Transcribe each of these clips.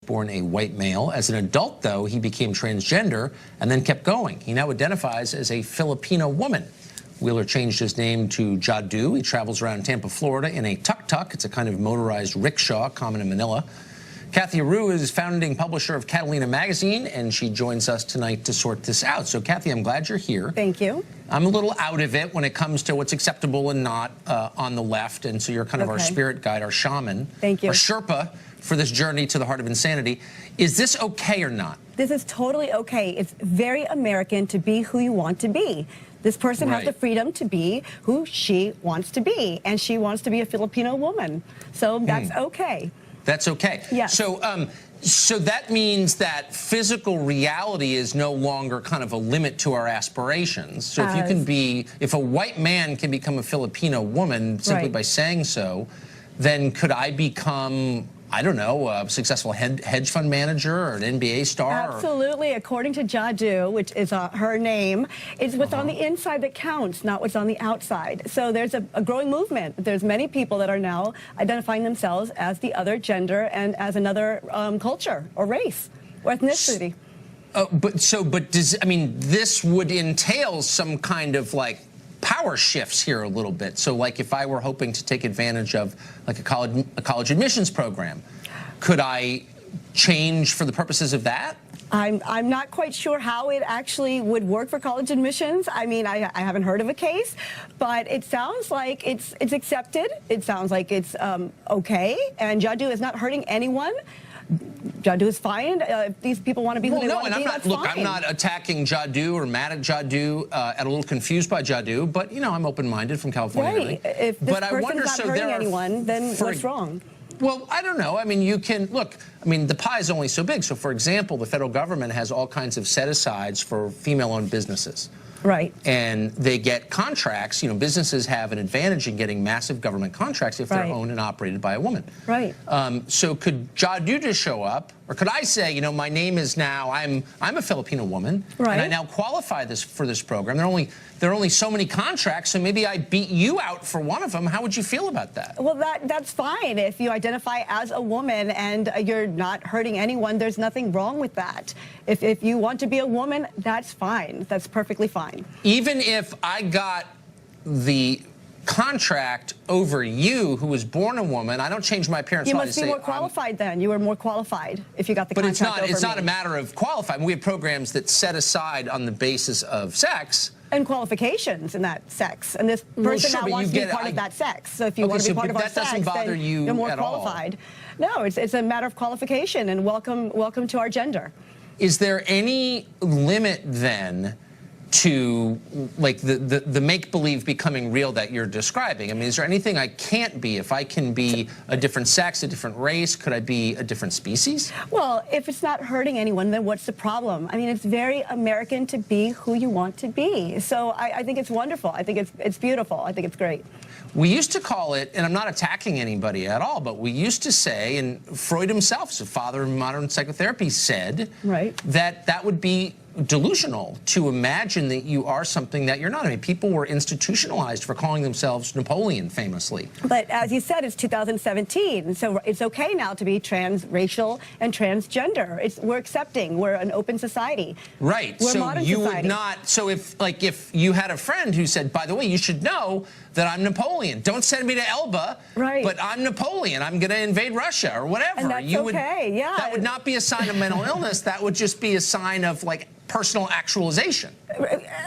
born a white male. As an adult, though, he became transgender and then kept going. He now identifies as a Filipino woman. Wheeler changed his name to Jadu. He travels around Tampa, Florida in a tuk-tuk. It's a kind of motorized rickshaw common in Manila. Kathy Aru is founding publisher of Catalina Magazine, and she joins us tonight to sort this out. So, Kathy, I'm glad you're here. Thank you. I'm a little out of it when it comes to what's acceptable and not on the left, and so you're kind of our spirit guide, our shaman, Thank you. our Sherpa for this journey to the heart of insanity. Is this okay or not? This is totally okay. It's very American to be who you want to be. This person has the freedom to be who she wants to be, and she wants to be a Filipino woman. So that's okay. That's okay. Yes. So that means that physical reality is no longer kind of a limit to our aspirations. So if you can be, if a white man can become a Filipino woman simply by saying so, then could I become, I don't know, a successful hedge fund manager or an NBA star? Absolutely. According to Jadu, which is her name, it's what's on the inside that counts, not what's on the outside. So there's a growing movement. There's many people that are now identifying themselves as the other gender and as another culture or race or ethnicity. But does, I mean, this would entail some kind of like power shifts here a little bit. So like if I were hoping to take advantage of like a college admissions program, could I change for the purposes of that? I'm not quite sure how it actually would work for college admissions. I mean, I haven't heard of a case, but it sounds like it's accepted. It sounds like it's okay, and Jadu is not hurting anyone. Jadu is fine. If these people want to be who they want to be, that's fine. I'm not attacking Jadu or mad at Jadu. I'm a little confused by Jadu, but, you know, I'm open-minded from California. Right. If this person's not hurting anyone, then what's wrong? Well, I don't know. I mean, you can, look, I mean, the pie is only so big. So, for example, the federal government has all kinds of set-asides for female-owned businesses. Right. And they get contracts. You know, businesses have an advantage in getting massive government contracts if they're owned and operated by a woman. Right. So could Jadu just show up, or could I say, you know, my name is now, I'm a Filipino woman, and I now qualify for this program. There are only so many contracts, so maybe I beat you out for one of them. How would you feel about that? Well, that's fine. If you identify as a woman and you're not hurting anyone, there's nothing wrong with that. If you want to be a woman, that's fine. That's perfectly fine. Even if I got the contract over you, who was born a woman, I don't change my appearance. You must be more qualified then. You were more qualified if you got the contract over me. But it's not a matter of qualified. We have programs that set aside on the basis of sex. And qualifications in that sex. And this person now wants to be part of that sex. So if you want to be part of our sex, then you're more qualified. No, it's a matter of qualification, and welcome to our gender. Is there any limit then to like the make-believe becoming real that you're describing? I mean, is there anything I can't be? If I can be a different sex, a different race, could I be a different species? Well, if it's not hurting anyone, then what's the problem? I mean, it's very American to be who you want to be. So I think it's wonderful. I think it's beautiful. I think it's great. We used to call it, and I'm not attacking anybody at all, but we used to say, and Freud himself, the father of modern psychotherapy, said that would be delusional to imagine that you are something that you're not. I mean, people were institutionalized for calling themselves Napoleon, famously. But as you said, it's 2017, so it's okay now to be transracial and transgender. We're accepting. We're an open society. Right. We're so modern you society. would not. So if you had a friend who said, by the way, you should know that I'm Napoleon. Don't send me to Elba. Right. But I'm Napoleon. I'm going to invade Russia or whatever. And that's okay. Yeah. That would not be a sign of mental illness. That would just be a sign of like personal actualization.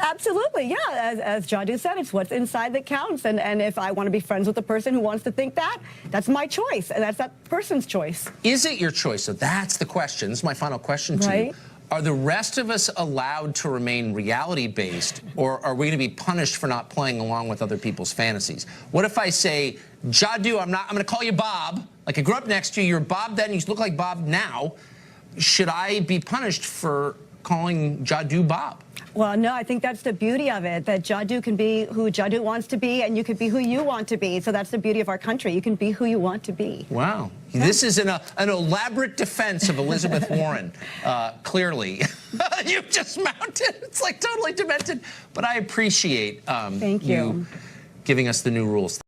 Absolutely, yeah. As Jadu said, it's what's inside that counts. And if I want to be friends with a person who wants to think that, that's my choice, and that's that person's choice. Is it your choice? So that's the question. This is my final question to you. Are the rest of us allowed to remain reality-based, or are we going to be punished for not playing along with other people's fantasies? What if I say, Jadu, I'm going to call you Bob. Like I grew up next to you, you're Bob then, you look like Bob now. Should I be punished for calling Jadu Bob? Well, no, I think that's the beauty of it, that Jadu can be who Jadu wants to be, and you can be who you want to be. So that's the beauty of our country. You can be who you want to be. Wow. Yeah. This is an elaborate defense of Elizabeth Warren, clearly. You've just mounted. It's like totally demented. But I appreciate Thank you giving us the new rules.